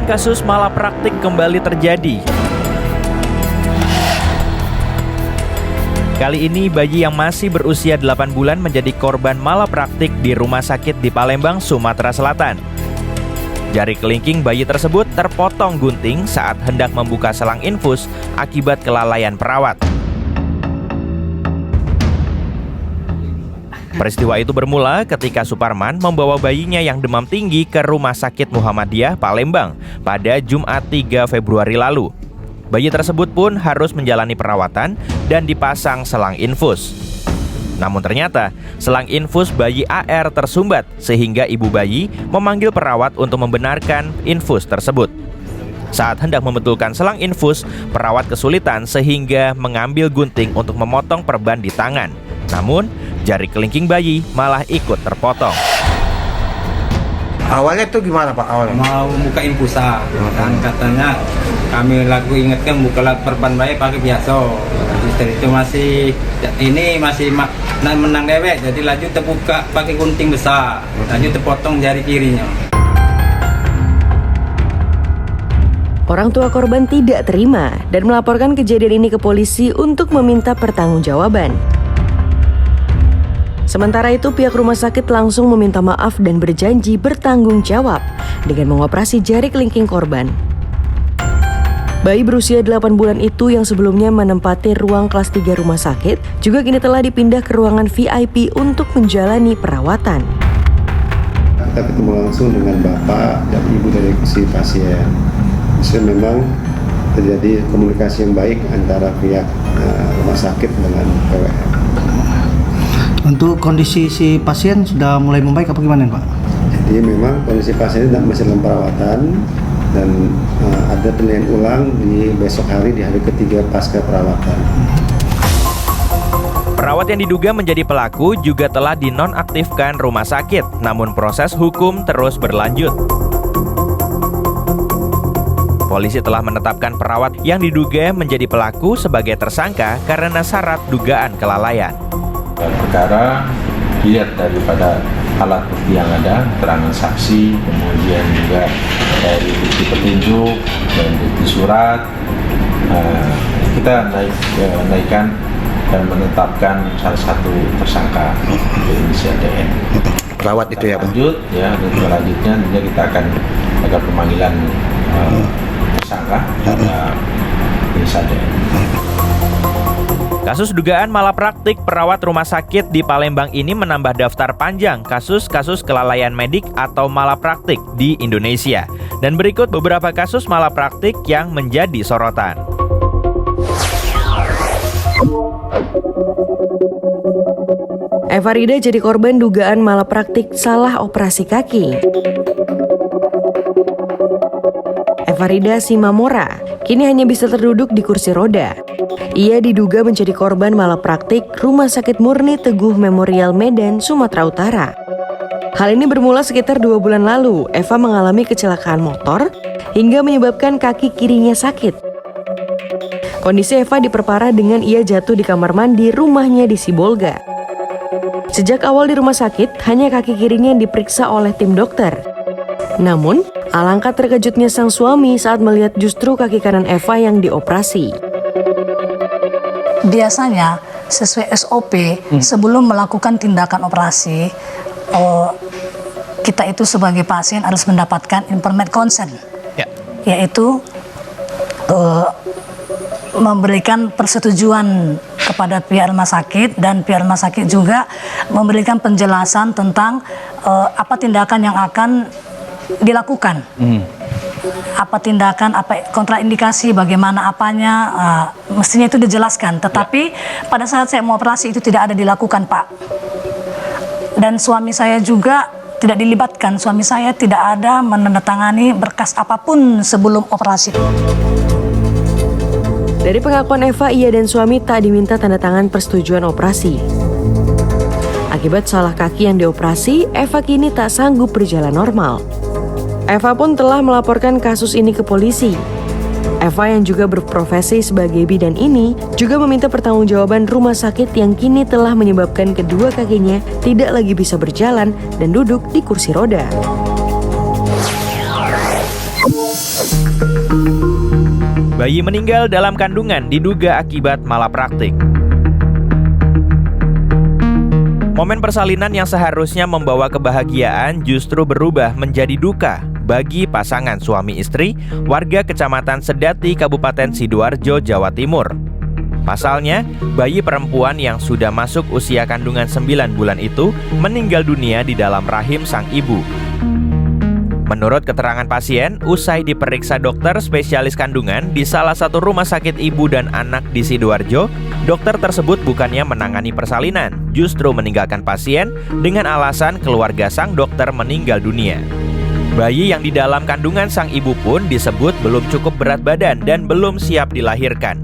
kasus malapraktik kembali terjadi. Kali ini bayi yang masih berusia 8 bulan menjadi korban malapraktik di rumah sakit di Palembang, Sumatera Selatan. Jari kelingking bayi tersebut terpotong gunting saat hendak membuka selang infus akibat kelalaian perawat. Peristiwa itu bermula ketika Suparman membawa bayinya yang demam tinggi ke Rumah Sakit Muhammadiyah Palembang pada Jumat 3 Februari lalu. Bayi tersebut pun harus menjalani perawatan dan dipasang selang infus. Namun ternyata selang infus bayi AR tersumbat sehingga ibu bayi memanggil perawat untuk membenarkan infus tersebut. Saat hendak membetulkan selang infus, perawat kesulitan sehingga mengambil gunting untuk memotong perban di tangan. Namun, jari kelingking bayi malah ikut terpotong. Awalnya tuh gimana Pak? Awalnya mau buka infusa dan katanya kami ingatkan buka perban bayi pakai biasa. Dari itu masih menang dewek, jadi lanjut terbuka pakai gunting besar, lanjut terpotong jari kirinya. Orang tua korban tidak terima dan melaporkan kejadian ini ke polisi untuk meminta pertanggungjawaban. Sementara itu, pihak rumah sakit langsung meminta maaf dan berjanji bertanggung jawab dengan mengoperasi jari kelingking korban. Bayi berusia 8 bulan itu yang sebelumnya menempati ruang kelas 3 rumah sakit juga kini telah dipindah ke ruangan VIP untuk menjalani perawatan. Kita ketemu langsung dengan bapak dan ibu dari si pasien. Jadi memang terjadi komunikasi yang baik antara pihak rumah sakit dengan PWM. untuk kondisi si pasien sudah mulai membaik apa gimana Pak? Jadi memang kondisi pasien ini masih dalam perawatan dan ada penilaian ulang di besok hari di hari ketiga pasca perawatan. Perawat yang diduga menjadi pelaku juga telah dinonaktifkan rumah sakit, namun proses hukum terus berlanjut. Polisi telah menetapkan perawat yang diduga menjadi pelaku sebagai tersangka karena syarat dugaan kelalaian. Perkara dilihat daripada alat bukti yang ada, keterangan saksi, kemudian juga dari bukti petunjuk dan bukti surat, kita naikkan dan menetapkan salah satu tersangka berinisial DN. Perawat itu ya Pak? Lanjut, ya, dan selanjutnya kita akan lakukan pemanggilan tersangka pada berinisial DN. Kasus dugaan malapraktik perawat rumah sakit di Palembang ini menambah daftar panjang kasus-kasus kelalaian medik atau malapraktik di Indonesia. Dan berikut beberapa kasus malapraktik yang menjadi sorotan. Eva Rida jadi korban dugaan malapraktik salah operasi kaki. Eva Rida Simamora kini hanya bisa terduduk di kursi roda. Ia diduga menjadi korban malapraktik Rumah Sakit Murni Teguh Memorial Medan, Sumatera Utara. Hal ini bermula sekitar 2 bulan lalu. Eva mengalami kecelakaan motor hingga menyebabkan kaki kirinya sakit. Kondisi Eva diperparah dengan ia jatuh di kamar mandi rumahnya di Sibolga. Sejak awal di rumah sakit, hanya kaki kirinya yang diperiksa oleh tim dokter. Namun, alangkah terkejutnya sang suami saat melihat justru kaki kanan Eva yang dioperasi. Biasanya sesuai SOP sebelum melakukan tindakan operasi, kita itu sebagai pasien harus mendapatkan informed consent, yaitu memberikan persetujuan kepada pihak rumah sakit, dan pihak rumah sakit juga memberikan penjelasan tentang apa tindakan yang akan dilakukan. Apa tindakan, apa kontraindikasi, bagaimana apanya, mestinya itu dijelaskan. Tetapi pada saat saya mau operasi itu tidak ada dilakukan, Pak. Dan suami saya juga tidak dilibatkan. Suami saya tidak ada menandatangani berkas apapun sebelum operasi. Dari pengakuan Eva, ia dan suami tak diminta tanda tangan persetujuan operasi. Akibat salah kaki yang dioperasi, Eva kini tak sanggup berjalan normal. Eva pun telah melaporkan kasus ini ke polisi. Eva yang juga berprofesi sebagai bidan ini juga meminta pertanggungjawaban rumah sakit yang kini telah menyebabkan kedua kakinya tidak lagi bisa berjalan dan duduk di kursi roda. Bayi meninggal dalam kandungan diduga akibat malapraktik. Momen persalinan yang seharusnya membawa kebahagiaan justru berubah menjadi duka bagi pasangan suami istri warga Kecamatan Sedati, Kabupaten Sidoarjo, Jawa Timur. Pasalnya, bayi perempuan yang sudah masuk usia kandungan 9 bulan itu meninggal dunia di dalam rahim sang ibu. Menurut keterangan pasien, usai diperiksa dokter spesialis kandungan di salah satu rumah sakit ibu dan anak di Sidoarjo, dokter tersebut bukannya menangani persalinan, justru meninggalkan pasien dengan alasan keluarga sang dokter meninggal dunia. Bayi yang di dalam kandungan sang ibu pun disebut belum cukup berat badan dan belum siap dilahirkan.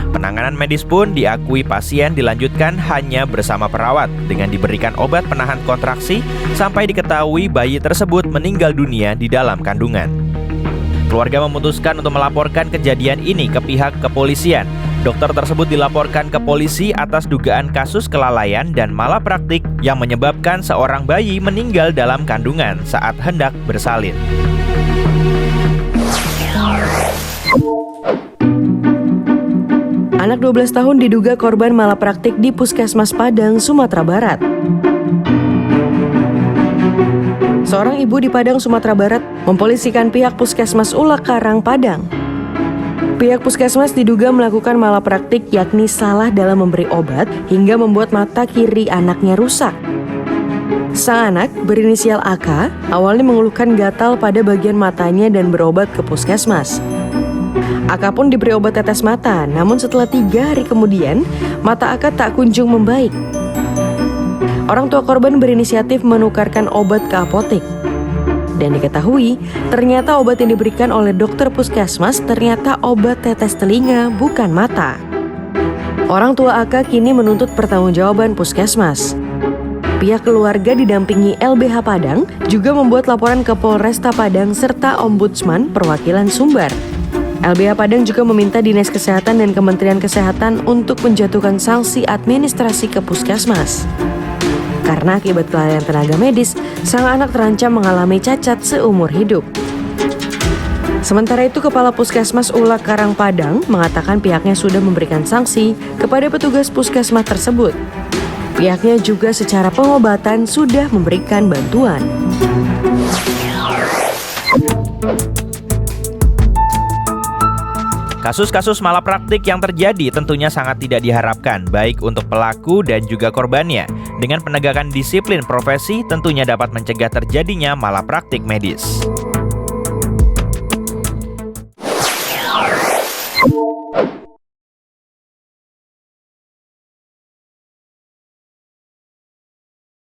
Penanganan medis pun diakui pasien dilanjutkan hanya bersama perawat dengan diberikan obat penahan kontraksi sampai diketahui bayi tersebut meninggal dunia di dalam kandungan. Keluarga memutuskan untuk melaporkan kejadian ini ke pihak kepolisian. Dokter tersebut dilaporkan ke polisi atas dugaan kasus kelalaian dan malapraktik yang menyebabkan seorang bayi meninggal dalam kandungan saat hendak bersalin. Anak 12 tahun diduga korban malapraktik di Puskesmas Padang, Sumatera Barat. Seorang ibu di Padang, Sumatera Barat mempolisikan pihak Puskesmas Ulak Karang, Padang. Pihak puskesmas diduga melakukan malapraktik, yakni salah dalam memberi obat hingga membuat mata kiri anaknya rusak. Sang anak berinisial AK awalnya mengeluhkan gatal pada bagian matanya dan berobat ke puskesmas. AK pun diberi obat tetes mata, namun setelah 3 hari kemudian, mata AK tak kunjung membaik. Orang tua korban berinisiatif menukarkan obat ke apotek. Dan diketahui, ternyata obat yang diberikan oleh dokter puskesmas ternyata obat tetes telinga, bukan mata. Orang tua AK kini menuntut pertanggungjawaban puskesmas. Pihak keluarga didampingi LBH Padang juga membuat laporan ke Polresta Padang serta Ombudsman Perwakilan Sumbar. LBH Padang juga meminta Dinas Kesehatan dan Kementerian Kesehatan untuk menjatuhkan sanksi administrasi ke puskesmas. Karena akibat kelalaian tenaga medis, sang anak terancam mengalami cacat seumur hidup. Sementara itu, Kepala Puskesmas Ulak Karang Padang mengatakan pihaknya sudah memberikan sanksi kepada petugas puskesmas tersebut. Pihaknya juga secara pengobatan sudah memberikan bantuan. Kasus-kasus malapraktik yang terjadi tentunya sangat tidak diharapkan, baik untuk pelaku dan juga korbannya. Dengan penegakan disiplin profesi, tentunya dapat mencegah terjadinya malapraktik medis.